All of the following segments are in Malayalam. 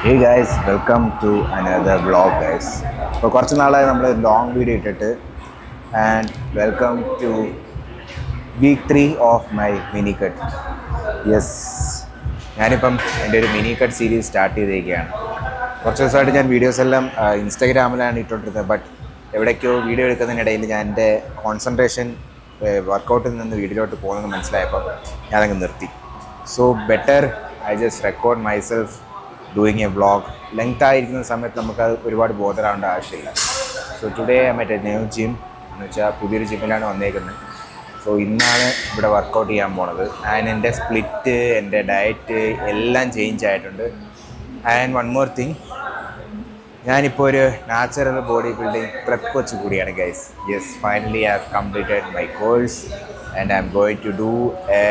Hey guys, welcome to another vlog guys. അപ്പോൾ കുറച്ച് നാളായി നമ്മൾ ലോങ് വീഡിയോ ഇട്ടിട്ട് and welcome to week 3 of my mini cut. Yes, ഞാനിപ്പം എൻ്റെ ഒരു മിനി കട്ട് സീരീസ് സ്റ്റാർട്ട് ചെയ്തിരിക്കുകയാണ്. കുറച്ച് ദിവസമായിട്ട് ഞാൻ വീഡിയോസ് എല്ലാം ഇൻസ്റ്റാഗ്രാമിലാണ് ഇട്ടുകൊണ്ടിരുന്നത്. ബട്ട് എവിടേക്കോ വീഡിയോ എടുക്കുന്നതിനിടയിൽ ഞാൻ എൻ്റെ കോൺസെൻട്രേഷൻ വർക്കൗട്ടിൽ നിന്ന് വീഡിയോയിലോട്ട് പോകുന്നത് മനസ്സിലായപ്പോൾ ഞാനങ്ങ് നിർത്തി. So better I just record myself doing A vlog. Length ആയിരിക്കുന്ന സമയത്ത് നമുക്കത് ഒരുപാട് ബോധറാവേണ്ട ആവശ്യമില്ല. സോ ടുഡേ മറ്റേ ന്യൂ ജിം എന്ന് വെച്ചാൽ പുതിയൊരു ജിമ്മിലാണ് വന്നേക്കുന്നത്. സോ ഇന്നാണ് ഇവിടെ വർക്കൗട്ട് ചെയ്യാൻ പോണത്. ആൻഡ് എൻ്റെ സ്പ്ലിറ്റ്, എൻ്റെ ഡയറ്റ് എല്ലാം ചേഞ്ച് ആയിട്ടുണ്ട്. ആൻഡ് വൺ മോർ തിങ്, ഞാനിപ്പോൾ ഒരു natural body building prep coach കൂടിയാണ് guys. Yes, finally I have completed my course and I am going to do a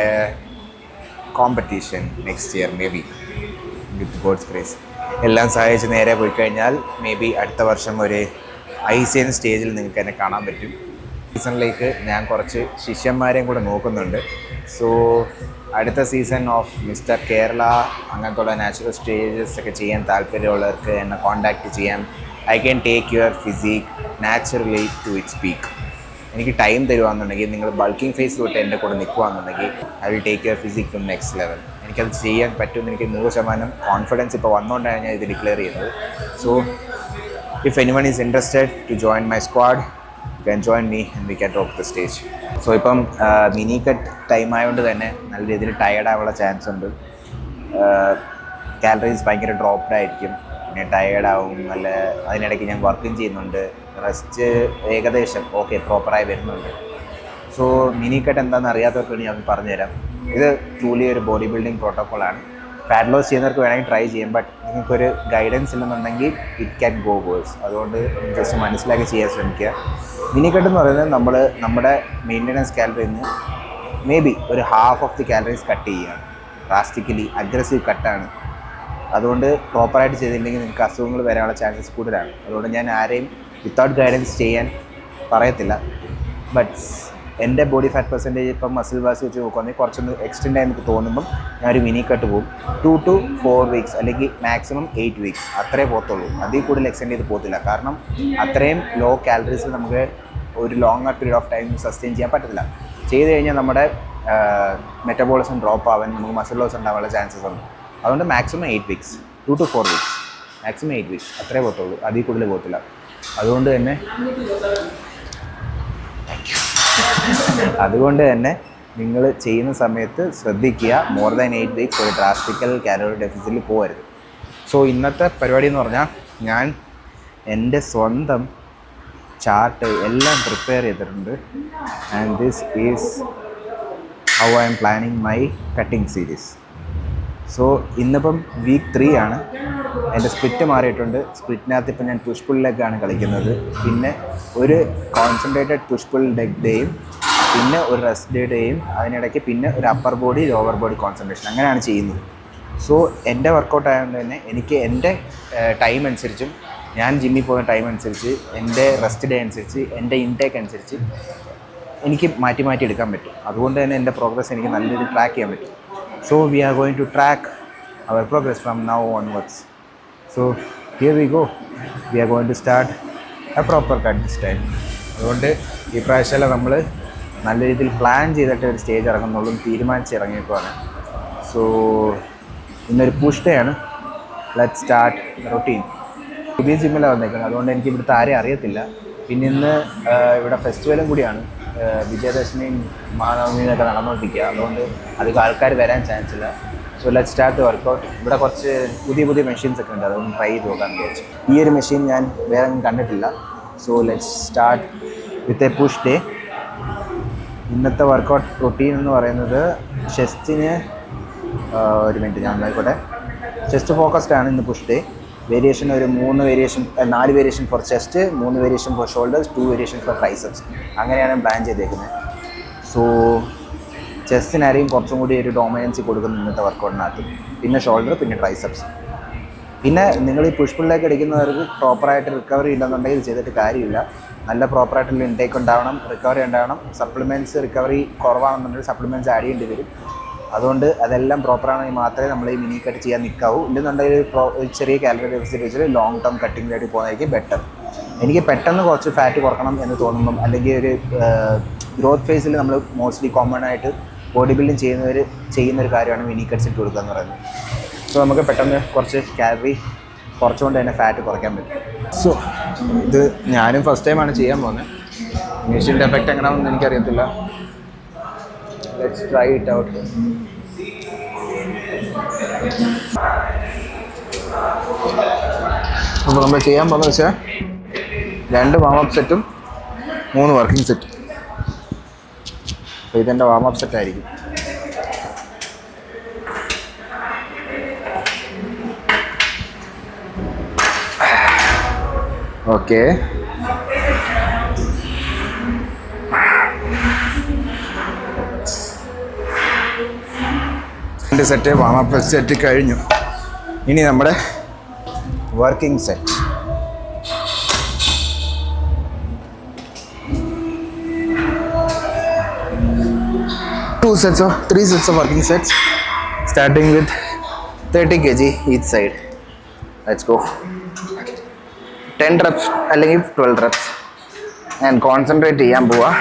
competition next year may be with God's grace. എല്ലാം സഹായിച്ച് നേരെ പോയി കഴിഞ്ഞാൽ മേ ബി അടുത്ത വർഷം ഒരു ICN സ്റ്റേജിൽ നിങ്ങൾക്ക് എന്നെ കാണാൻ പറ്റും. സീസണിലേക്ക് ഞാൻ കുറച്ച് ശിഷ്യന്മാരെയും കൂടെ നോക്കുന്നുണ്ട്. സോ അടുത്ത season of mister Kerala natural നാച്ചുറൽ സ്റ്റേജസ് ഒക്കെ ചെയ്യാൻ താല്പര്യമുള്ളവർക്ക് എന്നെ കോൺടാക്റ്റ് ചെയ്യാം. I can take your physique naturally to its peak. എനിക്ക് ടൈം തരുവാണെന്നുണ്ടെങ്കിൽ, നിങ്ങൾ ബൾക്കിംഗ് ഫേസ് തൊട്ട് എൻ്റെ കൂടെ നിൽക്കുകയാണെന്നുണ്ടെങ്കിൽ I will take your physique to next level. എനിക്കത് ചെയ്യാൻ പറ്റുമെന്ന് എനിക്ക് 100% കോൺഫിഡൻസ് ഇപ്പോൾ വന്നുകൊണ്ടാണ് ഞാൻ ഇത് ഡിക്ലെയർ ചെയ്യുന്നത്. So if anyone is interested to join my squad, you can join me and we can talk the stage. സോ ഇപ്പം മിനി കട്ട് ടൈം ആയതുകൊണ്ട് തന്നെ നല്ല രീതിയിൽ ടയേർഡ് ആവാനുള്ള ചാൻസ് ഉണ്ട്. കാലറീസ് ഭയങ്കര ഡ്രോപ്ഡ് ആയിരിക്കും, പിന്നെ ടയേർഡാവും. നല്ല അതിനിടയ്ക്ക് ഞാൻ വർക്കും ചെയ്യുന്നുണ്ട്. റെസ്റ്റ് ഏകദേശം ഓക്കെ പ്രോപ്പറായി വരുന്നുണ്ട്. സോ മിനി കട്ട് എന്താണെന്ന് അറിയാത്തവർക്ക് വേണ്ടി ഞാൻ പറഞ്ഞുതരാം. ഇത് ട്രൂലി ഒരു ബോഡി ബിൽഡിംഗ് പ്രോട്ടോക്കോളാണ്. ഫാറ്റ് ലോസ് ചെയ്യുന്നവർക്ക് വേണമെങ്കിൽ ട്രൈ ചെയ്യാം. ബട്ട് നിങ്ങൾക്കൊരു ഗൈഡൻസ് ഇല്ലെന്നുണ്ടെങ്കിൽ ഇറ്റ് ക്യാൻ ഗോ വേഴ്സ്. അതുകൊണ്ട് ജസ്റ്റ് മനസ്സിലാക്കി ചെയ്യാൻ ശ്രമിക്കുക. മിനി കട്ട് എന്ന് പറയുന്നത് നമ്മുടെ മെയിൻ്റനൻസ് കാലറിയിൽ നിന്ന് മേ ബി ഒരു half of the calories cut ചെയ്യുകയാണ്. ഡ്രാസ്റ്റിക്കലി അഗ്രസീവ് കട്ടാണ്. അതുകൊണ്ട് പ്രോപ്പറായിട്ട് ചെയ്തില്ലെങ്കിൽ നിങ്ങൾക്ക് അസുഖങ്ങൾ വരാനുള്ള ചാൻസസ് കൂടുതലാണ്. അതുകൊണ്ട് ഞാൻ ആരെയും വിത്തൗട്ട് ഗൈഡൻസ് ചെയ്യാൻ പറയത്തില്ല. ബട്ട് എൻ്റെ ബോഡി ഫാറ്റ് പെർസെൻറ്റേജ് ഇപ്പം മസിൽ മാസ് വെച്ച് നോക്കുകയാണെങ്കിൽ കുറച്ചൊന്ന് എക്സ്റ്റെൻഡ് ആയി എനിക്ക് തോന്നുമ്പം ഞാനൊരു മിനി കട്ട് പോകും. 2 to 4 weeks അല്ലെങ്കിൽ മാക്സിമം 8 weeks അത്രേ പോകത്തുള്ളൂ. അതിൽ കൂടുതൽ എക്സ്റ്റെൻഡ് ചെയ്ത് പോകത്തില്ല. കാരണം അത്രയും ലോ കാലറീസിൽ നമുക്ക് ഒരു longer period of time sustain ചെയ്യാൻ പറ്റത്തില്ല. ചെയ്ത് കഴിഞ്ഞാൽ നമ്മുടെ മെറ്റബോളിസം ഡ്രോപ്പ് ആവാൻ, നമുക്ക് മസിൽ ലോസ് ഉണ്ടാവാനുള്ള ചാൻസസ് ഉണ്ട്. അതുകൊണ്ട് maximum 8 weeks, 2 to 4 weeks, maximum 8 weeks അത്രേ പോകത്തുള്ളൂ. അതിൽ കൂടുതൽ പോകത്തില്ല. അതുകൊണ്ട് തന്നെ നിങ്ങൾ ചെയ്യുന്ന സമയത്ത് ശ്രദ്ധിക്കുക, മോർ ദാൻ 8 weeks ഒരു ഡ്രാസ്റ്റിക്കൽ കാലറി ഡെഫിസിറ്റിൽ പോകരുത്. സോ ഇന്നത്തെ പരിപാടി എന്ന് പറഞ്ഞാൽ ഞാൻ എൻ്റെ സ്വന്തം ചാർട്ട് എല്ലാം പ്രിപ്പയർ ചെയ്തിട്ടുണ്ട്. And this is how I M planning my cutting series. So ഇന്നിപ്പം വീക്ക് 3 ആണ്. എൻ്റെ സ്പ്ലിറ്റ് മാറിയിട്ടുണ്ട്. സ്പ്ലിറ്റിനകത്ത് ഇപ്പം ഞാൻ പുഷ് പുൾ ലെഗാണ് കളിക്കുന്നത്. പിന്നെ ഒരു കോൺസെൻട്രേറ്റഡ് പുഷ് പുൾ ലെഗ് ഡേയും പിന്നെ ഒരു റെസ്റ്റ് ഡേയും അതിനിടയ്ക്ക് പിന്നെ ഒരു upper body lower body concentration, അങ്ങനെയാണ് ചെയ്യുന്നത്. സോ എൻ്റെ വർക്കൗട്ട് ആയതുകൊണ്ട് തന്നെ എനിക്ക് എൻ്റെ ടൈം അനുസരിച്ചും, ഞാൻ ജിമ്മിൽ പോകുന്ന ടൈം അനുസരിച്ച്, എൻ്റെ റെസ്റ്റ് ഡേ അനുസരിച്ച്, എൻ്റെ ഇൻടേക്ക് അനുസരിച്ച് എനിക്ക് മാറ്റി മാറ്റി എടുക്കാൻ പറ്റും. അതുകൊണ്ട് തന്നെ എൻ്റെ പ്രോഗ്രസ് എനിക്ക് നല്ല രീതിയിൽ ട്രാക്ക് ചെയ്യാൻ പറ്റും. So we are going to track our progress from now onwards. So here we go. We are going to start a proper cut this time. അതുകൊണ്ട് ഈ പ്രാവശ്യമല്ല നമ്മൾ നല്ല രീതിയിൽ പ്ലാൻ ചെയ്തിട്ട് ഒരു സ്റ്റേജ് ഇറങ്ങുന്നുള്ളൂ, തീരുമാനിച്ച് ഇറങ്ങിയേക്കുവാണ്. സോ ഇന്നൊരു പുഷ് ഡേ ആണ്. Let start routine. പുതിയ ജിമ്മിലാണ് വന്നേക്കുന്നത്, അതുകൊണ്ട് എനിക്ക് ഇവിടുത്തെ ആരെയും അറിയത്തില്ല. പിന്നെ ഇന്ന് ഇവിടെ ഫെസ്റ്റിവലും കൂടിയാണ്. വിജയദശമിയും മഹാനവമിയൊക്കെ നടന്നുകൊണ്ടിരിക്കുക. അതുകൊണ്ട് അധികം ആൾക്കാർ വരാൻ ചാൻസ് ഇല്ല. So let start the workout. ഇവിടെ കുറച്ച് പുതിയ മെഷീൻസ് ഒക്കെ ഉണ്ട്, അതൊന്ന് ട്രൈ ചെയ്ത് നോക്കാൻ വിചാരിച്ചു. ഈ ഒരു മെഷീൻ ഞാൻ വേറെ ഒന്നും കണ്ടിട്ടില്ല. So let start with a push day. ഇന്നത്തെ വർക്കൗട്ട് റൊട്ടീൻ എന്ന് പറയുന്നത് ചെസ്റ്റിന് ഒരു മിനിറ്റ് ഞാൻ നോക്കട്ടെ. ചെസ്റ്റ് ഫോക്കസ്ഡ് ആണ് ഇന്ന് പുഷ് ഡേ. വേരിയേഷൻ ഒരു 4 variation for chest, 3 variation for shoulders, 2 variation for triceps, അങ്ങനെയാണ് പ്ലാൻ ചെയ്തേക്കുന്നത്. സോ ചെസ്റ്റിനായിരിക്കും കുറച്ചും കൂടി ഒരു ഡോമിനൻസി കൊടുക്കുന്നത് ഇന്നത്തെ വർക്കൗട്ടിനകത്ത്. പിന്നെ ഷോൾഡർ, പിന്നെ ട്രൈസെപ്സ്. പിന്നെ നിങ്ങൾ ഈ പുഷ് പുള്ളിലേക്ക് അടിക്കുന്നവർക്ക് പ്രോപ്പറായിട്ട് റിക്കവറി ഇല്ലെന്നുണ്ടെങ്കിൽ ചെയ്തിട്ട് കാര്യമില്ല. നല്ല പ്രോപ്പറായിട്ടുള്ള ഇൻടേക്ക് ഉണ്ടാവണം, റിക്കവറി ഉണ്ടാവണം. സപ്ലിമെൻറ്റ്സ് റിക്കവറി കുറവാണെന്നുണ്ടെങ്കിൽ സപ്ലിമെൻറ്റ്സ് ആഡ് ചെയ്യേണ്ടി വരും. അതുകൊണ്ട് അതെല്ലാം പ്രോപ്പറാണെങ്കിൽ മാത്രമേ നമ്മൾ ഈ മിനി കട്ട് ചെയ്യാൻ നിൽക്കാവൂ. ഇല്ലെന്നുണ്ടെങ്കിൽ ഒരു ചെറിയ കാലറി ഡെഫിസിറ്റ് വെച്ചിട്ട് ലോങ് ടേം കട്ടിങ്ങിലേക്ക് പോകുന്നതായിരിക്കും ബെറ്റർ. എനിക്ക് പെട്ടെന്ന് കുറച്ച് ഫാറ്റ് കുറക്കണം എന്ന് തോന്നുമ്പം, അല്ലെങ്കിൽ ഒരു ഗ്രോത്ത് ഫേസിൽ നമ്മൾ മോസ്റ്റ്ലി കോമൺ ആയിട്ട് ബോഡി ബിൽഡിങ് ചെയ്യുന്നൊരു കാര്യമാണ് മിനി കട്ട്സ് ഇട്ട് കൊടുക്കുക എന്ന് പറയുന്നത്. സോ നമുക്ക് പെട്ടെന്ന് കുറച്ച് കാലറി കുറച്ചുകൊണ്ട് തന്നെ ഫാറ്റ് കുറയ്ക്കാൻ പറ്റും. സോ ഇത് ഞാനും ഫസ്റ്റ് ടൈമാണ് ചെയ്യാൻ പോകുന്നത്. മെഷീൻ്റെ എഫക്റ്റ് എങ്ങനെയാണെന്ന് എനിക്കറിയത്തില്ല. Let's try it out. അപ്പോൾ നമ്മൾ ചെയ്യാൻ പോകുന്നത് വെച്ചാൽ 2 വാമപ്പ് സെറ്റും 3 വർക്കിംഗ് സെറ്റും. അപ്പോൾ ഇതെൻ്റെ വാമപ്പ് സെറ്റായിരിക്കും. ഓക്കെ, രണ്ട് സെറ്റ് വാമപ്പ് സെറ്റ് കഴിഞ്ഞു. ഇനി നമ്മുടെ working set. Two sets or 3 sets of working sets, starting with 30 kg each side. Let's go. 10 reps അല്ലെങ്കിൽ 12 reps. ഞാൻ കോൺസെൻട്രേറ്റ് ചെയ്യാൻ പോവാ.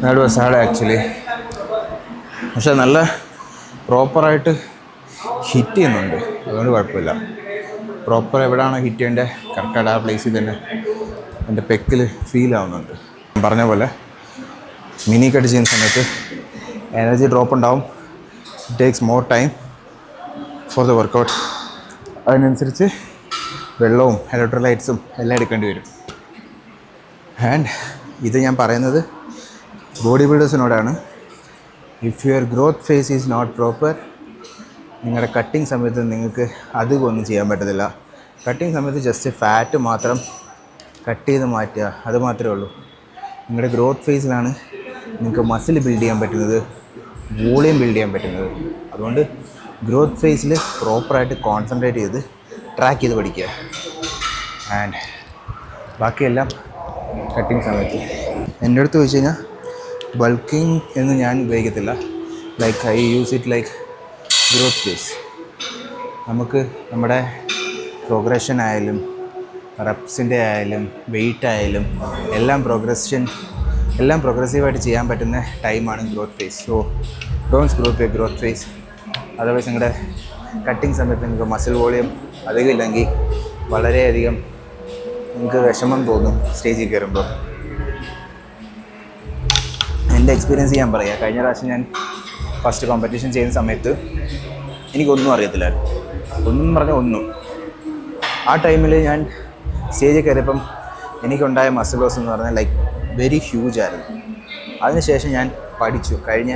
That was hard actually. പക്ഷെ നല്ല പ്രോപ്പറായിട്ട് ഹിറ്റ് ചെയ്യുന്നുണ്ട്, അതുകൊണ്ട് കുഴപ്പമില്ല. പ്രോപ്പർ എവിടെയാണോ ഹിറ്റ് ചെയ്യേണ്ടത് കറക്റ്റായിട്ട് ആ പ്ലേസിൽ തന്നെ എൻ്റെ പെക്കിൽ ഫീൽ ആവുന്നുണ്ട്. പറഞ്ഞ പോലെ മിനി കട്ട് ചെയ്യുന്ന സമയത്ത് എനർജി ഡ്രോപ്പ് ഉണ്ടാവും. It takes more time for the workout. അതിനനുസരിച്ച് വെള്ളവും ഇലക്ട്രോലൈറ്റ്സും എല്ലാം എടുക്കേണ്ടി വരും. ആൻഡ് ഇത് ഞാൻ പറയുന്നത് ബോഡി ബിൽഡേഴ്സിനോടാണ്. If your growth phase is not proper, നിങ്ങളുടെ കട്ടിങ് സമയത്ത് നിങ്ങൾക്ക് അധികം ഒന്നും ചെയ്യാൻ പറ്റത്തില്ല. കട്ടിങ് സമയത്ത് ജസ്റ്റ് ഫാറ്റ് മാത്രം കട്ട് ചെയ്ത് മാറ്റുക, അത് മാത്രമേ ഉള്ളൂ. നിങ്ങളുടെ ഗ്രോത്ത് ഫേസിലാണ് നിങ്ങൾക്ക് മസിൽ ബിൽഡ് ചെയ്യാൻ പറ്റുന്നത്, വോളിയം ബിൽഡ് ചെയ്യാൻ പറ്റുന്നത്. അതുകൊണ്ട് ഗ്രോത്ത് ഫേസിൽ പ്രോപ്പറായിട്ട് കോൺസെൻട്രേറ്റ് ചെയ്ത് ട്രാക്ക് ചെയ്ത് പഠിക്കുക. ആൻഡ് ബാക്കിയെല്ലാം കട്ടിങ് സമയത്ത്. എൻ്റെ അടുത്ത് ചോദിച്ചു കഴിഞ്ഞാൽ ബൾക്കിംഗ് എന്ന് ഞാൻ ഉപയോഗിക്കത്തില്ല. Like I use it like growth phase. നമുക്ക് നമ്മുടെ പ്രോഗ്രഷൻ ആയാലും റെപ്സിൻ്റെ ആയാലും വെയിറ്റ് ആയാലും എല്ലാം പ്രോഗ്രസീവായിട്ട് ചെയ്യാൻ പറ്റുന്ന ടൈമാണ് growth phase. So don't screw up your growth face. Otherwise നിങ്ങളുടെ കട്ടിങ് സമയത്ത് നിങ്ങൾക്ക് മസിൽ വോളിയം അധികം ഇല്ലെങ്കിൽ വളരെയധികം നിങ്ങൾക്ക് വിഷമം തോന്നും സ്റ്റേജിൽ കയറുമ്പോൾ. എൻ്റെ എക്സ്പീരിയൻസ് ഞാൻ പറയാം. കഴിഞ്ഞ പ്രാവശ്യം ഞാൻ ഫസ്റ്റ് കോമ്പറ്റീഷൻ ചെയ്യുന്ന സമയത്ത് എനിക്കൊന്നും അറിയത്തില്ലായിരുന്നു. ഒന്നും പറഞ്ഞാൽ ഒന്നും. ആ ടൈമിൽ ഞാൻ സ്റ്റേജിൽ കയറിയപ്പം എനിക്കുണ്ടായ മസിൽ ലോസ് എന്ന് പറഞ്ഞാൽ ലൈക്ക് വെരി ഹ്യൂജ് ആയിരുന്നു. അതിനുശേഷം ഞാൻ പഠിച്ചു. കഴിഞ്ഞ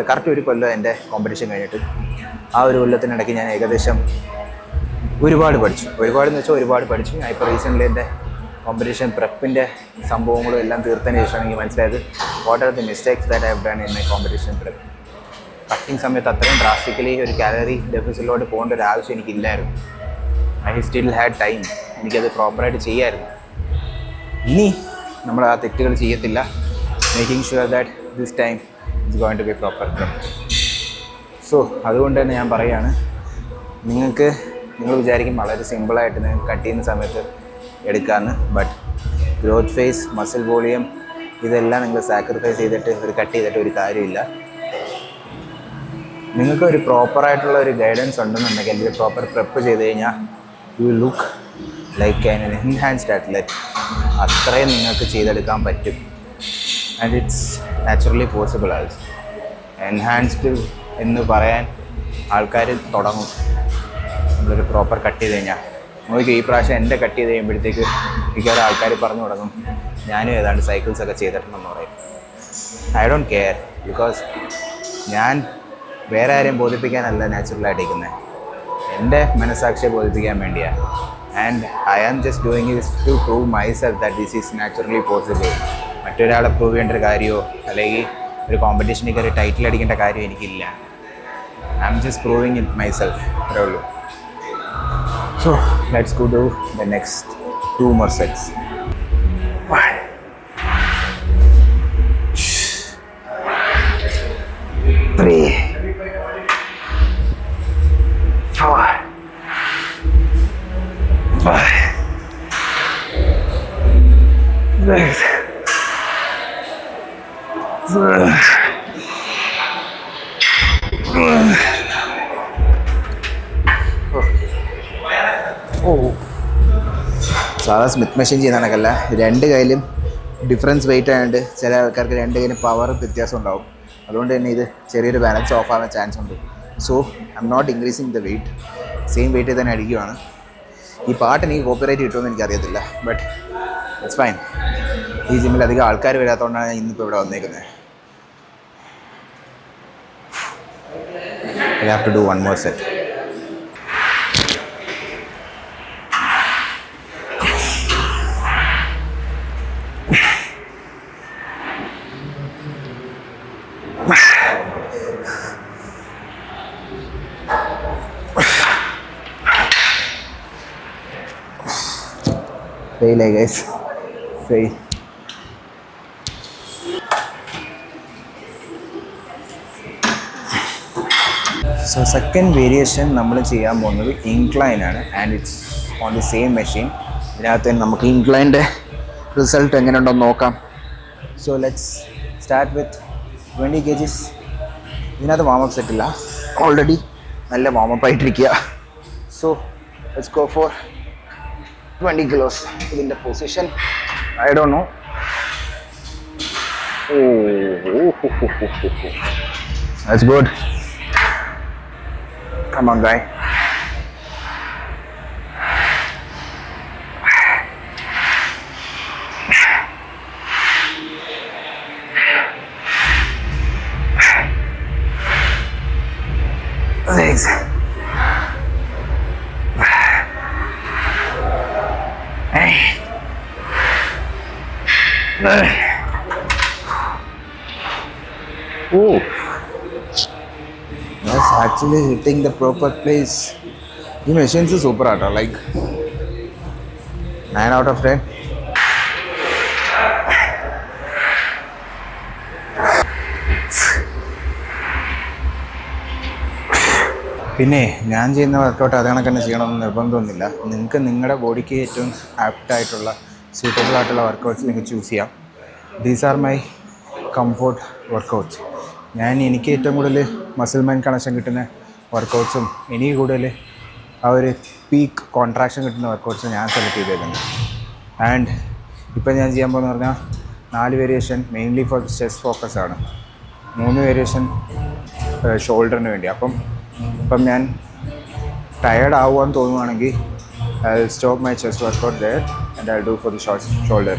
കറക്റ്റ് ഒരു കൊല്ലം എൻ്റെ കോമ്പറ്റീഷൻ കഴിഞ്ഞിട്ട് ആ ഒരു കൊല്ലത്തിനിടയ്ക്ക് ഞാൻ ഏകദേശം ഒരുപാട് പഠിച്ചു. ഞാൻ ഇപ്പോൾ റീസെൻ്റ്ലി എൻ്റെ കോമ്പറ്റീഷൻ പ്രെപ്പിൻ്റെ സംഭവങ്ങളും എല്ലാം തീർത്തതിന് ശേഷമാണ് എനിക്ക് മനസ്സിലായത് what are the mistakes that I have done in my competition prep. Cutting സമയത്ത് അത്രയും ഡ്രാസ്റ്റിക്കലി ഒരു കാലറി ഡെഫിസിറ്റിലോട്ട് പോകേണ്ട ഒരു ആവശ്യം എനിക്കില്ലായിരുന്നു. I still had time. എനിക്കത് പ്രോപ്പറായിട്ട് ചെയ്യാമായിരുന്നു. ഇനി നമ്മൾ ആ തെറ്റുകൾ ചെയ്യത്തില്ല. Making sure that this time it's going to be proper prep. So അതുകൊണ്ട് തന്നെ ഞാൻ പറയുകയാണ്, നിങ്ങൾ വിചാരിക്കും വളരെ സിമ്പിളായിട്ട് നിങ്ങൾക്ക് കട്ട് ചെയ്യുന്ന സമയത്ത് എടുക്കാമെന്ന്. But growth phase, muscle volume ഇതെല്ലാം നിങ്ങൾ സാക്രിഫൈസ് ചെയ്തിട്ട് കട്ട് ചെയ്തിട്ട് ഒരു കാര്യമില്ല. നിങ്ങൾക്ക് ഒരു പ്രോപ്പറായിട്ടുള്ള ഒരു ഗൈഡൻസ് ഉണ്ടെന്നുണ്ടെങ്കിൽ, അല്ലെങ്കിൽ പ്രോപ്പർ പ്രെപ്പ് ചെയ്ത് കഴിഞ്ഞാൽ you will look like an enhanced athlete. അത്രയും നിങ്ങൾക്ക് ചെയ്തെടുക്കാൻ പറ്റും. And it's naturally possible also. Enhanced എന്ന് പറയാൻ ആൾക്കാർ തുടങ്ങും നമ്മളൊരു പ്രോപ്പർ കട്ട് ചെയ്ത് കഴിഞ്ഞാൽ. നോക്കി ഈ പ്രാവശ്യം എൻ്റെ കട്ട് ചെയ്ത് കഴിയുമ്പോഴത്തേക്ക് മിക്കവാറും ആൾക്കാർ പറഞ്ഞു തുടങ്ങും ഞാനും ഏതാണ്ട് സൈക്കിൾസൊക്കെ ചെയ്തിട്ടുണ്ടെന്ന് പറയും. I don't care. ബിക്കോസ് ഞാൻ വേറെ ആരെയും ബോധിപ്പിക്കാനല്ല നാച്ചുറലായിട്ടിരിക്കുന്നത്. എൻ്റെ മനസ്സാക്ഷിയെ ബോധിപ്പിക്കാൻ വേണ്ടിയാണ്. And I am just doing this to prove myself that this is naturally possible. മറ്റൊരാളെ പ്രൂവ് ചെയ്യേണ്ട ഒരു കാര്യമോ അല്ലെങ്കിൽ ഒരു കോമ്പറ്റീഷനിൽ കയറി ടൈറ്റിൽ അടിക്കേണ്ട കാര്യം എനിക്കില്ല. I am just proving it myself, അത്രേ ഉള്ളൂ. So let's go to the next 2 more sets. 1 3 4 5 6 സാധാ സ്മിത്ത് മെഷീൻ ചെയ്യുന്ന കണക്കല്ല, 2 കയ്യിലും ഡിഫറൻസ് വെയിറ്റ് ആയതുകൊണ്ട് ചില ആൾക്കാർക്ക് 2 കയ്യിലും പവർ വ്യത്യാസം ഉണ്ടാവും. അതുകൊണ്ട് തന്നെ ഇത് ചെറിയൊരു ബാലൻസ് ഓഫ് ആവാൻ ചാൻസ് ഉണ്ട്. So I'm not increasing the weight, same weight തന്നെ അടിക്കുകയാണ്. ഈ പാട്ട് എനിക്ക് കോപ്പിറൈറ്റ് കിട്ടുമെന്ന് എനിക്കറിയത്തില്ല, ബട്ട് ഇറ്റ്സ് ഫൈൻ. ഈ ജിമ്മിൽ അധികം ആൾക്കാർ വരാത്തതുകൊണ്ടാണ് ഞാൻ ഇന്നിപ്പോൾ ഇവിടെ വന്നേക്കുന്നത്. I have to do 1 more set. Fail, I guess. Fail. So second variation നമ്മൾ ചെയ്യാൻ പോകുന്നത് ഇൻക്ലൈൻ ആണ്, and it's on the same machine. ഇതിനകത്ത് തന്നെ നമുക്ക് ഇൻക്ലൈൻ്റെ റിസൾട്ട് എങ്ങനെയുണ്ടെന്ന് നോക്കാം. So let's start with 20 kgs. ഇതിനകത്ത് വാമപ്പ് സെറ്റില്ല, ഓൾറെഡി നല്ല വാമപ്പ് ആയിട്ടിരിക്കുക. So let's go for 20 kilos. ഇതിൻ്റെ position I don't know. That's good. Come on, guy. Legs. Hey. Oh. That's actually hitting the proper place. The machines is super hard, like 9 out of 10. പിന്നെ ഞാൻ ചെയ്യുന്ന വർക്കൗട്ട് അത് കണക്ക് തന്നെ ചെയ്യണമെന്ന് നിർബന്ധമൊന്നുമില്ല. നിങ്ങൾക്ക് നിങ്ങളുടെ ബോഡിക്ക് ഏറ്റവും ആപ്റ്റായിട്ടുള്ള സ്യൂട്ടബിൾ ആയിട്ടുള്ള വർക്കൗട്ട്സ് നിങ്ങൾക്ക് ചൂസ് ചെയ്യാം. These are my comfort workouts. എനിക്ക് ഏറ്റവും കൂടുതൽ മസിൽ മൈൻഡ് കണക്ഷൻ കിട്ടുന്ന വർക്കൗട്ട്സും എനിക്ക് കൂടുതൽ ആ ഒരു പീക്ക് കോൺട്രാക്ഷൻ കിട്ടുന്ന വർക്കൗട്ട്സും ഞാൻ സെലക്ട് ചെയ്തേക്കുന്നത്. ആൻഡ് ഇപ്പം ഞാൻ ചെയ്യാൻ പോകുന്നത് പറഞ്ഞാൽ 4 variation mainly for chest focus ആണ്, 3 വേരിയേഷൻ ഷോൾഡറിന് വേണ്ടി. അപ്പം ഞാൻ ടയേർഡ് ആവുകയെന്ന് തോന്നുവാണെങ്കിൽ I will stop my chest workout there and I will do for the shoulder.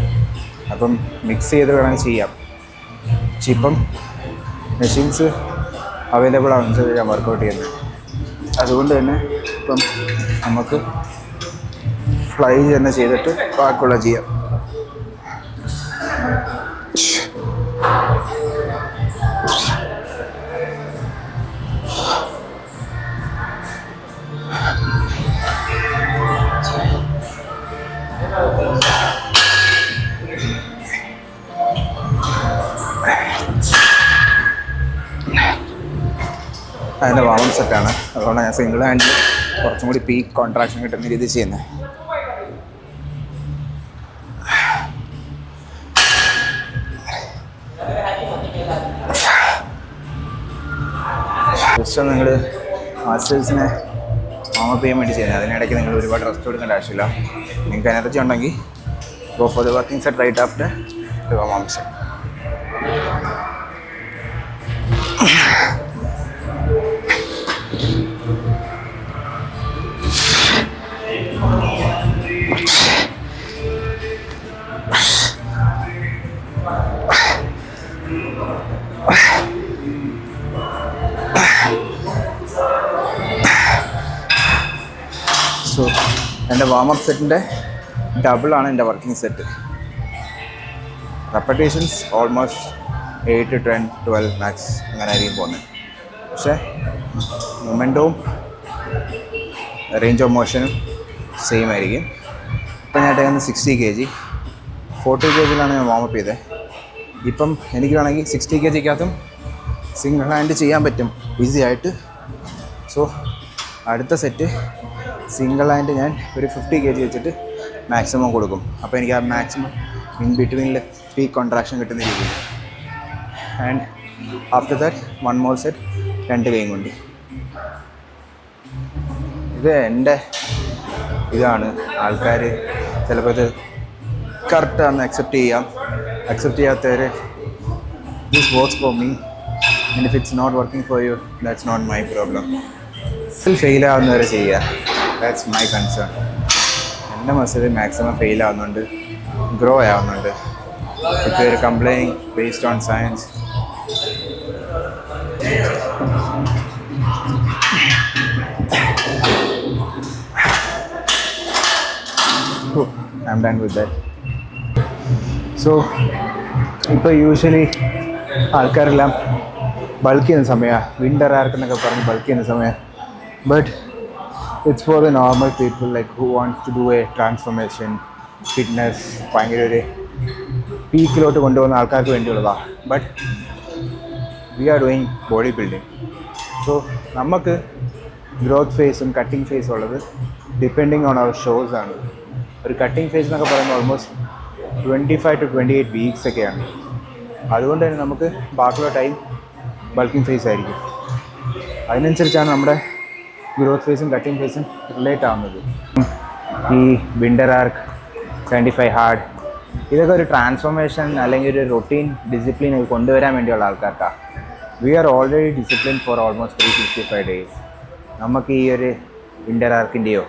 അപ്പം മിക്സ് ചെയ്ത് വേണമെങ്കിൽ ചെയ്യാം. ഇപ്പം മെഷീൻസ് അവൈലബിൾ ആണെന്ന് ഞാൻ വർക്കൗട്ട് ചെയ്യുന്നത്. അതുകൊണ്ട് തന്നെ ഇപ്പം നമുക്ക് ഫ്ലൈ തന്നെ ചെയ്തിട്ട് ബാക്കിയുള്ള ചെയ്യാം. അതിൻ്റെ വാമപ്പ് സെറ്റാണ്, അതുകൊണ്ടാണ് ഞാൻ സിംഗിൾ ഹാൻഡിൽ കുറച്ചും കൂടി പീക്ക് കോൺട്രാക്ഷൻ കിട്ടുന്ന രീതി ചെയ്യുന്നത്. ജസ്റ്റ് നിങ്ങൾ മസിൽസിനെ വാമപ്പ് ചെയ്യാൻ വേണ്ടി ചെയ്യുന്നത്. അതിനിടയ്ക്ക് നിങ്ങൾ ഒരുപാട് റെസ്റ്റ് കൊടുക്കേണ്ട ആവശ്യമില്ല. നിങ്ങൾക്ക് എനർജി ഉണ്ടെങ്കിൽ go for the working set right after the warmup set. So എൻ്റെ വാമപ്പ് സെറ്റിൻ്റെ ഡബിളാണ് എൻ്റെ working set. Repetitions almost 8, 10, 12 max അങ്ങനെ ആയിരിക്കും പോകുന്നത്. പക്ഷേ മൊമെൻറ്റവും റേഞ്ച് ഓഫ് മോഷനും സെയിം ആയിരിക്കും. ഇപ്പം ഞാൻ ഇട്ടേക്കുന്നത് 60 kg, 40 kg-ലാണ് ഞാൻ വാമപ്പ് ചെയ്തത്. ഇപ്പം എനിക്ക് വേണമെങ്കിൽ 60 kg-ക്കകത്തും സിംഗിൾ ഹാൻഡ് ചെയ്യാൻ പറ്റും ഈസി ആയിട്ട്. സോ അടുത്ത സെറ്റ് സിംഗിൾ ഹാൻഡ് ഞാൻ ഒരു 50 kg വെച്ചിട്ട് മാക്സിമം കൊടുക്കും. അപ്പോൾ എനിക്ക് ആ മാക്സിമം ഇൻ ബിറ്റ്വീനിൽ പീക്ക് കോൺട്രാക്ഷൻ കിട്ടുന്ന രീതിയിൽ. And after that 1 more set 2 കൈയും കൊണ്ട്. ഇത് എൻ്റെ ഇതാണ്. ആൾക്കാർ ചിലപ്പോൾ ഇത് കറക്റ്റാണെന്ന് അക്സെപ്റ്റ് ചെയ്യാത്തവർ this works for me and if it's not working for you that's not my problem. Fail ആവുന്നവരെ ചെയ്യുക, ദാറ്റ്സ് മൈ കൺസേൺ. എൻ്റെ മസിൽ മാക്സിമം ഫെയിൽ ആവുന്നുണ്ട്, ഗ്രോ ആവുന്നുണ്ട്. If you are complaining based on science, I'm done with that. So ഇപ്പോൾ യൂഷ്വലി ആൾക്കാരെല്ലാം ബൾക്ക് ചെയ്യുന്ന സമയമാണ്, വിൻ്റർ ആർക്കെന്നൊക്കെ പറഞ്ഞ് ബൾക്ക് ചെയ്യുന്ന സമയം. But it's for the normal people like who wants to do a transformation, fitness, ഭയങ്കര ഒരു പീക്കിലോട്ട് കൊണ്ടുപോകുന്ന ആൾക്കാർക്ക് വേണ്ടിയുള്ളതാണ്. But we are doing body building. So നമുക്ക് ഗ്രോത്ത് ഫേസും കട്ടിങ് ഫേസും ഉള്ളത് ഡിപ്പെൻഡിങ് ഓൺ അവർ ഷോസ് ആണ്. ഒരു കട്ടിങ് ഫേസ് എന്നൊക്കെ പറയുമ്പോൾ ഓൾമോസ്റ്റ് 25 to 28 വീക്സ് ഒക്കെയാണ്. അതുകൊണ്ട് തന്നെ നമുക്ക് ബാക്കിയുള്ള ടൈം ബൾക്കിംഗ് ഫേസ് ആയിരിക്കും. അതിനനുസരിച്ചാണ് നമ്മുടെ ഗ്രോത്ത് ഫേസും കട്ടിങ് ഫേസും റിലേറ്റ് ആവുന്നത്. ഈ വിൻ്റർ ആർക്ക്, 75 ഹാർഡ്, ഇതൊക്കെ ഒരു ട്രാൻസ്ഫോർമേഷൻ അല്ലെങ്കിൽ ഒരു റൊട്ടീൻ ഡിസിപ്ലിൻ കൊണ്ടുവരാൻ വേണ്ടിയുള്ള ആൾക്കാർക്കാണ്. We are already discipline for almost 365 days. നമുക്ക് ഈ ഒരു വിൻ്റർ ആർക്കിൻ്റെയോ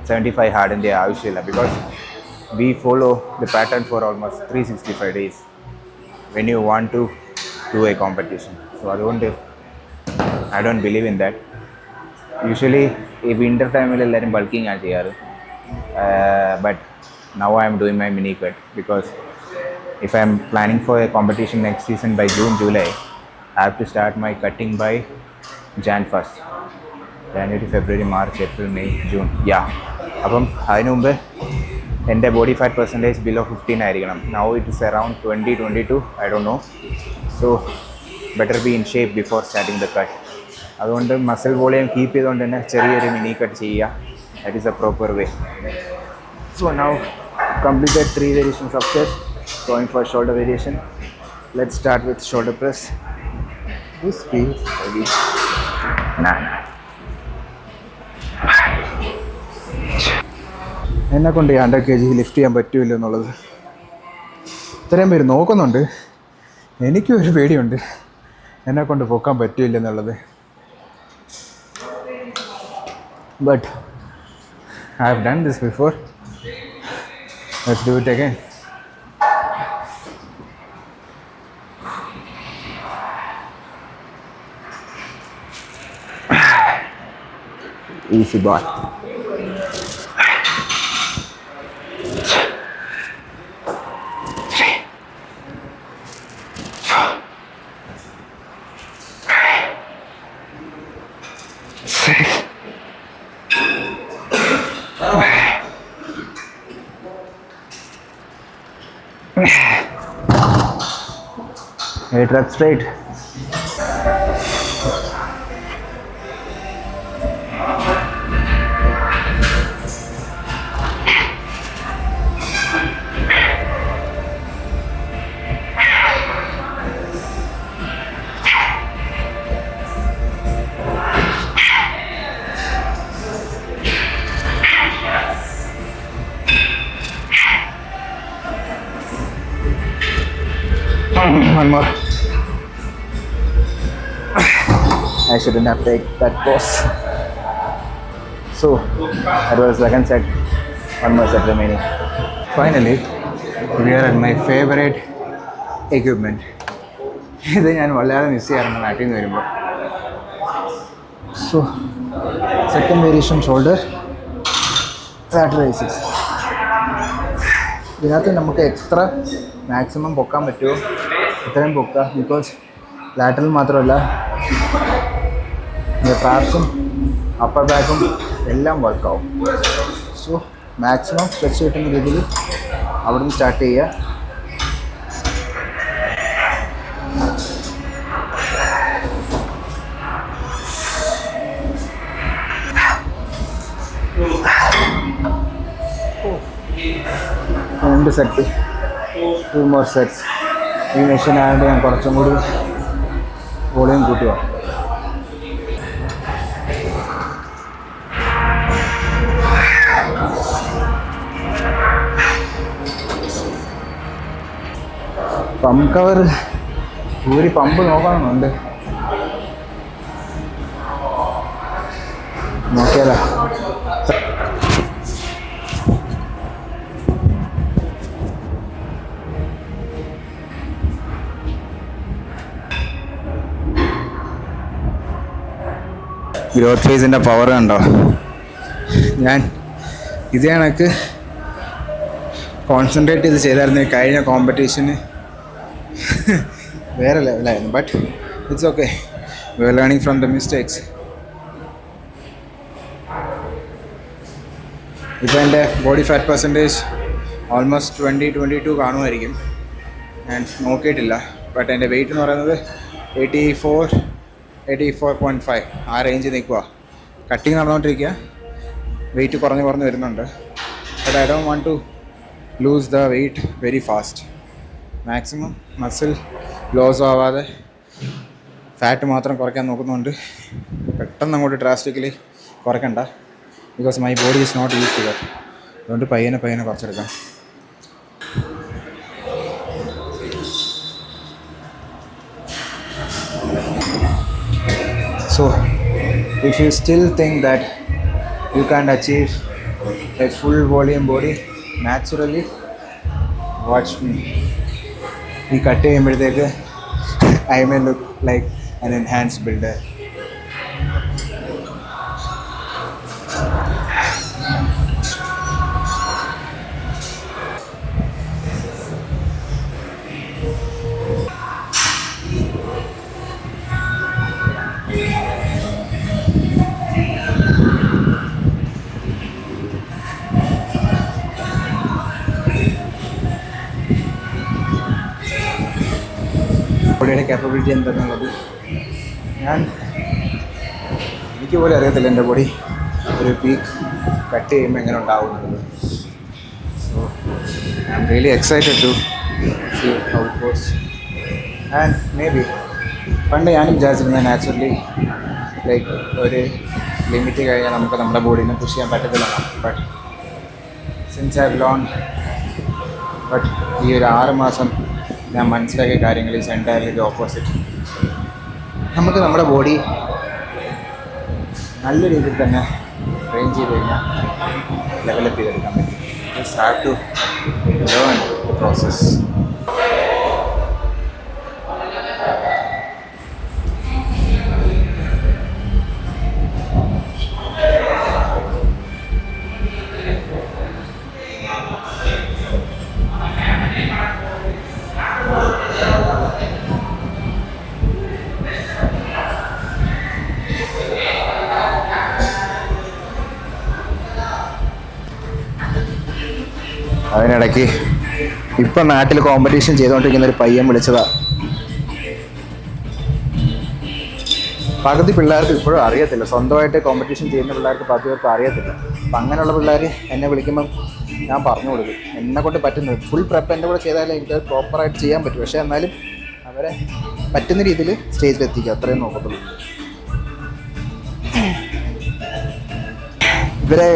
75 ഹാർഡിൻ്റെ ആവശ്യമില്ല. Because we follow the pattern for almost 365 days when you want to do a competition. So അതുകൊണ്ട് I don't believe in that. Usually ഈ വിൻ്റർ ടൈമിൽ എല്ലാവരും ബൾക്കിംഗ് ആണ് ചെയ്യാറ്. But now I'm doing my mini cut because if I am planning for a competition next season by June, July, I have to start my cutting by Jan 1st. January, February, March, April, May, June. Yeah. അപ്പം അതിന് മുമ്പ് എൻ്റെ ബോഡി ഫാറ്റ് പെർസെൻറ്റേജ് ബിലോ 15 ആയിരിക്കണം. Now it is around 20, 22, I don't know. So better be in shape before starting the cut. അതുകൊണ്ട് മസിൽ വോളിയം കീപ്പ് ചെയ്തുകൊണ്ട് തന്നെ ചെറിയൊരു മിനി കട്ട് ചെയ്യുക. That is A proper way. So now completed 3 variations of chest. Going for shoulder variation. Let's start with shoulder press. This feels heavy. Nah. എന്നെ കൊണ്ട് 100 kg ലിഫ്റ്റ് ചെയ്യാൻ പറ്റുമല്ലോ എന്നുള്ളത് ഇത്രയും പേര് നോക്കുന്നുണ്ട്. എനിക്കും ഒരു പേടിയുണ്ട് എന്നെ കൊണ്ട് പൊക്കാൻ പറ്റില്ല എന്നുള്ളത്. But I have done this before. Let's do it again. Easy boy. Eight reps straight. One more. I shouldn't have taken that pose. So that was second set. One more set remaining. Finally, we are at my favorite equipment. ഇത് ഞാൻ വളരെ മിസ് ചെയ്യാറുണ്ട് നാട്ടിൽ നിന്ന് വരുമ്പോൾ. So second variation shoulder. Lateral exercise. ഇതിനകത്ത് നമുക്ക് എത്ര മാക്സിമം പൊക്കാൻ പറ്റുമോ അത്രയും പൊക്കുക. ബിക്കോസ് ലാറ്ററൽ മാത്രമല്ല ട്രാപ്സും അപ്പർ ബാക്കും എല്ലാം വർക്കാവും. സോ മാക്സിമം സ്ട്രെച്ച് കിട്ടുന്ന രീതിയിൽ അവിടെ നിന്ന് സ്റ്റാർട്ട് ചെയ്യുക. രണ്ട് സെറ്റ്, 2 more sets. ഈ മെഷീൻ ആയതുകൊണ്ട് ഞാൻ കുറച്ചും കൂടി വോളിയം കൂട്ടുക. പമ്പ് കവർ പമ്പ് നോക്കണമെന്നുണ്ട്, നോക്കിയാലോ. ഗ്രോത്ത് ഫേസിൻ്റെ പവർ കണ്ടോ. ഞാൻ ഇത് കണക്ക് കോൺസെൻട്രേറ്റ് ചെയ്ത് ചെയ്തായിരുന്നു കഴിഞ്ഞ കോമ്പറ്റീഷന് വേറെ ലെവലായിരുന്നു. But it's okay, we are learning from the mistakes. ഇപ്പോൾ എൻ്റെ ബോഡി ഫാറ്റ് പെർസെൻറ്റേജ് ഓൾമോസ്റ്റ് 20-22 കാണുമായിരിക്കും, ഞാൻ നോക്കിയിട്ടില്ല. ബട്ട് എൻ്റെ വെയിറ്റ് എന്ന് പറയുന്നത് 84.5 ആ റേഞ്ചിൽ നിൽക്കുക. കട്ടിങ് നടന്നുകൊണ്ടിരിക്കുക, വെയിറ്റ് കുറഞ്ഞ് വരുന്നുണ്ട്. But I don't want to lose the weight very fast. Maximum muscle loss ആവാതെ ഫാറ്റ് മാത്രം കുറയ്ക്കാൻ നോക്കുന്നുണ്ട്. പെട്ടെന്ന് അങ്ങോട്ട് ഡ്രാസ്റ്റിക്കലി കുറയ്ക്കണ്ട, because my body is not use to that. അതുകൊണ്ട് പയ്യനെ കുറച്ചെടുക്കാം. So, if you still think that you can't achieve a full volume body naturally, watch me. ഈ കട്ട് ചെയ്യുമ്പോഴത്തേക്ക് I may look like an enhanced builder. ബോഡിയുടെ കാപ്പബിലിറ്റി എന്താണെന്നുള്ളത് എനിക്ക് പോലും അറിയത്തില്ല. എൻ്റെ ബോഡി ഒരു പീക്ക് കട്ട് ചെയ്യുമ്പോൾ എങ്ങനെ ഉണ്ടാവുന്നത്. So I am really excited to see how it goes. And maybe പണ്ട് ഞാനും വിചാരിച്ചിരുന്നത് നാച്ചുറലി ലൈക്ക് ഒരു ലിമിറ്റ് കഴിഞ്ഞാൽ നമുക്ക് നമ്മുടെ ബോഡീനെ പുഷ് ചെയ്യാൻ പറ്റത്തില്ല. But since I have learn, but ഈ ഒരു 6 മാസം ഞാൻ മനസ്സിലാക്കിയ കാര്യങ്ങൾ ഈസ് എൻറ്റയർലി ദി ഓപ്പോസിറ്റ്. നമുക്ക് നമ്മുടെ ബോഡി നല്ല രീതിയിൽ തന്നെ ട്രെയിൻ ചെയ്ത് കഴിഞ്ഞാൽ ഡെവലപ്പ് ചെയ്തെടുക്കാൻ പറ്റും. Just have to learn the process. അതിനിടയ്ക്ക് ഇപ്പം നാട്ടിൽ കോമ്പറ്റീഷൻ ചെയ്തുകൊണ്ടിരിക്കുന്ന ഒരു പയ്യൻ വിളിച്ചതാ. പകുതി പിള്ളേർക്ക് ഇപ്പോഴും അറിയത്തില്ല, സ്വന്തമായിട്ട് കോമ്പറ്റീഷൻ ചെയ്യുന്ന പിള്ളേർക്ക് പകുതി പേർക്ക് അറിയത്തില്ല. അപ്പം അങ്ങനെയുള്ള പിള്ളേർ എന്നെ വിളിക്കുമ്പം ഞാൻ പറഞ്ഞു കൊടുക്കും എന്നെ കൊണ്ട് പറ്റുന്നത്. ഫുൾ പ്രെപ്പ് എൻ്റെ കൂടെ ചെയ്താലേ എനിക്ക് പ്രോപ്പറായിട്ട് ചെയ്യാൻ പറ്റും. പക്ഷേ എന്നാലും അവരെ പറ്റുന്ന രീതിയിൽ സ്റ്റേജിലെത്തിക്കുക, അത്രയും നോക്കത്തുള്ളൂ. ഇവരെ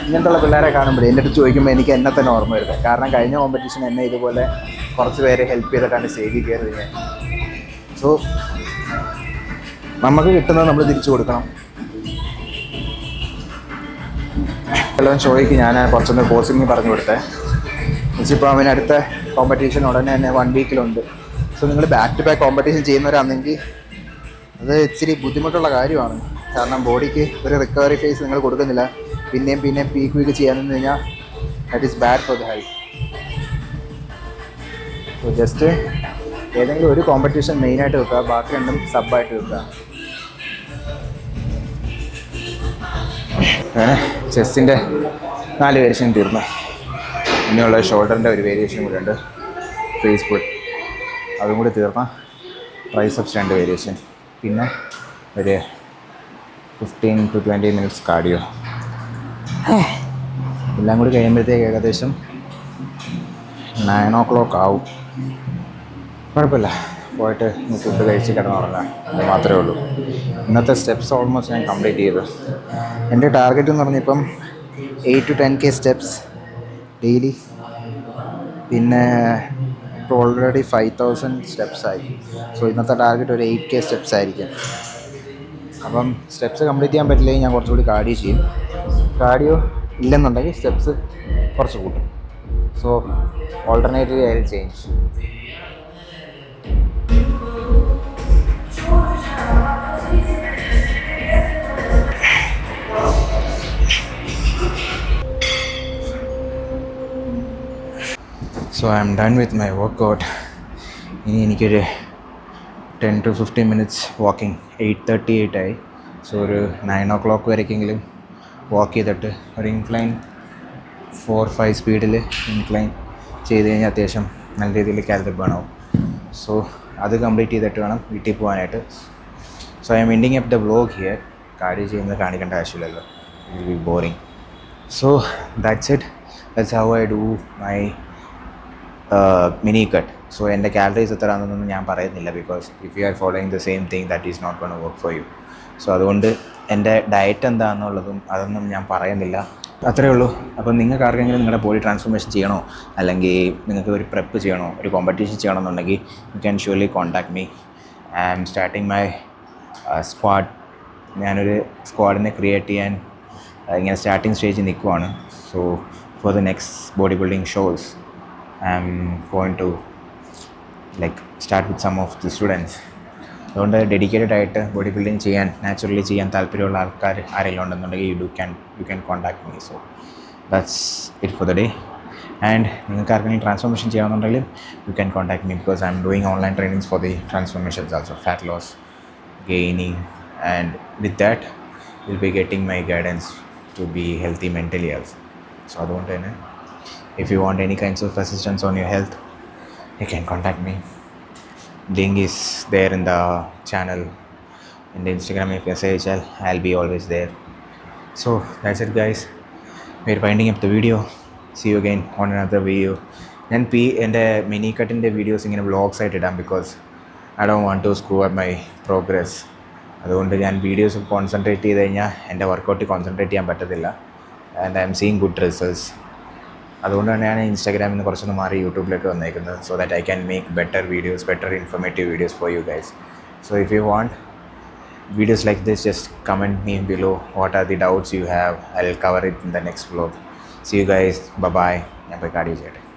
ഇങ്ങനത്തുള്ള പിള്ളേരെ കാണുമ്പോഴേ എൻ്റെ അടുത്ത് ചോദിക്കുമ്പോൾ എനിക്ക് എന്നെ തന്നെ ഓർമ്മ വരുന്നത്. കാരണം കഴിഞ്ഞ കോമ്പറ്റീഷൻ എന്നെ ഇതുപോലെ കുറച്ച് പേരെ ഹെൽപ്പ് ചെയ്തിട്ടാണ് സ്റ്റേജിൽ കയറി ഞാൻ. സോ നമുക്ക് കിട്ടുന്നത് നമ്മൾ തിരിച്ചു കൊടുക്കണം. എല്ലാം ഷോയ്ക്ക് ഞാൻ കുറച്ചൊന്ന് കോച്ചിങ് പറഞ്ഞു കൊടുത്തേ. ഇപ്പോൾ അവന് അടുത്ത കോമ്പറ്റീഷൻ ഉടനെ തന്നെ 1 വീക്കിലുണ്ട്. സോ നിങ്ങൾ ബാക്ക് ടു ബാക്ക് കോമ്പറ്റീഷൻ ചെയ്യുന്നവരാണെങ്കിൽ അത് ഇച്ചിരി ബുദ്ധിമുട്ടുള്ള കാര്യമാണ്. കാരണം ബോഡിക്ക് ഒരു റിക്കവറി ഫേസ് നിങ്ങൾ കൊടുക്കുന്നില്ല. പിന്നെയും പീക്ക് ചെയ്യാൻ നിന്ന് കഴിഞ്ഞാൽ that is bad for the health. So just ഏതെങ്കിലും ഒരു കോമ്പറ്റീഷൻ മെയിനായിട്ട് വെക്കുക, ബാക്കി രണ്ടും സബായിട്ട് വെക്കുക. അങ്ങനെ ചെസ്റ്റിൻ്റെ 4 വേരിയേഷൻ തീർന്നു. ഇനിയുള്ള ഷോൾഡറിൻ്റെ ഒരു വേരിയേഷൻ കൂടെ ഉണ്ട്, ഫേസ് പുൾ, അതും കൂടി തീർന്ന ട്രൈസെപ്സ് 2 വേരിയേഷൻ, പിന്നെ ഒരു 15 to 20 മിനിറ്റ്സ് കാർഡിയോ. എല്ലാം കൂടി കഴിയുമ്പോഴത്തേക്ക് ഏകദേശം 9 o'clock ആവും. കുഴപ്പമില്ല, പോയിട്ട് ഫുഡ് കഴിച്ച് കിടന്നുറങ്ങാം, അത് മാത്രമേ ഉള്ളൂ. ഇന്നത്തെ സ്റ്റെപ്സ് ഓൾമോസ്റ്റ് ഞാൻ കംപ്ലീറ്റ് ചെയ്തു. എൻ്റെ ടാർഗറ്റ് എന്ന് പറഞ്ഞിപ്പം 8 to 10K സ്റ്റെപ്സ് ഡെയിലി. പിന്നെ ഇപ്പോൾ ഓൾറെഡി 5000 സ്റ്റെപ്സ് ആയി. സോ ഇന്നത്തെ ടാർഗറ്റ് ഒരു 8K സ്റ്റെപ്സ് ആയിരിക്കും. അപ്പം സ്റ്റെപ്സ് കംപ്ലീറ്റ് ചെയ്യാൻ പറ്റില്ലെങ്കിൽ ഞാൻ കുറച്ചുകൂടി കാർഡിയോ ചെയ്യും. കാർഡിയോ ഇല്ലെന്നുണ്ടെങ്കിൽ സ്റ്റെപ്സ് കുറച്ച് കൂട്ടും. സോ ഓൾട്ടർനേറ്റീവ് ആയി change. So I'm done with my workout. ഇനി എനിക്കൊരു 10 to 15 മിനിറ്റ്സ് വാക്കിംഗ്. 8:38 ആയി. സോ ഒരു 9 o'clock വരയ്ക്കെങ്കിലും വാക്ക് ചെയ്തിട്ട് ഒരു ഇൻക്ലൈൻ 4-5 സ്പീഡിൽ ഇൻക്ലൈൻ ചെയ്ത് കഴിഞ്ഞാൽ അത്യാവശ്യം നല്ല രീതിയിൽ കാലറി ബേൺ ആവും. സോ അത് കംപ്ലീറ്റ് ചെയ്തിട്ട് വേണം വീട്ടിൽ പോകാനായിട്ട്. So I'm ending up the vlog here. കാര്യം ചെയ്യുന്നത് കാണിക്കേണ്ട ആവശ്യമില്ലല്ലോ, it will be boring. So that's it. That's how I do my mini cut. So എൻ്റെ കാലറീസ് എത്രയാണെന്നൊന്നും ഞാൻ പറയുന്നില്ല, because if you are following the same thing that is not gonna work for you. So അതുകൊണ്ട് എൻ്റെ ഡയറ്റ് എന്താണെന്നുള്ളതും അതൊന്നും ഞാൻ പറയുന്നില്ല. അത്രയേ ഉള്ളൂ. അപ്പം നിങ്ങൾക്ക് ആർക്കെങ്കിലും നിങ്ങളുടെ ബോഡി ട്രാൻസ്ഫോർമേഷൻ ചെയ്യണോ, അല്ലെങ്കിൽ നിങ്ങൾക്ക് ഒരു പ്രെപ്പ് ചെയ്യണോ, ഒരു കോമ്പറ്റീഷൻ ചെയ്യണമെന്നുണ്ടെങ്കിൽ you can surely contact me. I am starting my squad. ഞാനൊരു സ്ക്വാഡിനെ ക്രിയേറ്റ് ചെയ്യാൻ ഇങ്ങനെ സ്റ്റാർട്ടിങ് സ്റ്റേജിൽ നിൽക്കുവാണ്. So for the next body building shows I am going to start with some of the students. അതുകൊണ്ട് ഡെഡിക്കേറ്റഡ് ആയിട്ട് ബോഡി ബിൽഡിംഗ് ചെയ്യാൻ, നാച്ചുറലി ചെയ്യാൻ താല്പര്യമുള്ള ആൾക്കാർ ആരെങ്കിലും ഉണ്ടെന്നുണ്ടെങ്കിൽ you can contact me. So that's it for the day. And നിങ്ങൾക്ക് ആർക്കെങ്കിലും ട്രാൻസ്ഫോർമേഷൻ ചെയ്യണമെന്നുണ്ടെങ്കിലും you can contact me, because I'm doing online trainings for the transformations also, fat loss, gaining, and with that will be getting my guidance to be healthy mentally also. So അതുകൊണ്ട് തന്നെ if you want any kinds of assistance on your health, you can contact me. Link is there in the channel, in the Instagram. If you message, I'll be always there. So that's it guys, we're winding up the video. See you again on another video. ഞാൻ എൻ്റെ മിനി കട്ടിൻ്റെ വീഡിയോസ് ഇങ്ങനെ വ്ളോഗ്സ് ആയിട്ട് ഇടാം, because I don't want to screw up my progress. അതുകൊണ്ട് ഞാൻ വീഡിയോസ് കോൺസെൻട്രേറ്റ് ചെയ്ത് കഴിഞ്ഞാൽ എൻ്റെ വർക്കൗട്ടിൽ കോൺസെൻട്രേറ്റ് ചെയ്യാൻ പറ്റത്തില്ല. And I am seeing good results. അതുകൊണ്ട് തന്നെയാണ് ഇൻസ്റ്റാഗ്രാമിൽ നിന്ന് കുറച്ചൊന്ന് മാറി യൂട്യൂബിലേക്ക് വന്നേക്കുന്നത്. So that I can make better videos, better informative videos for you guys. So if you want videos like this, just comment me below what are the doubts you have. I'll cover it in the next vlog. See you guys. Bye bye. ഞാൻ പോയി കാർഡിയോ ചെയ്യട്ടെ.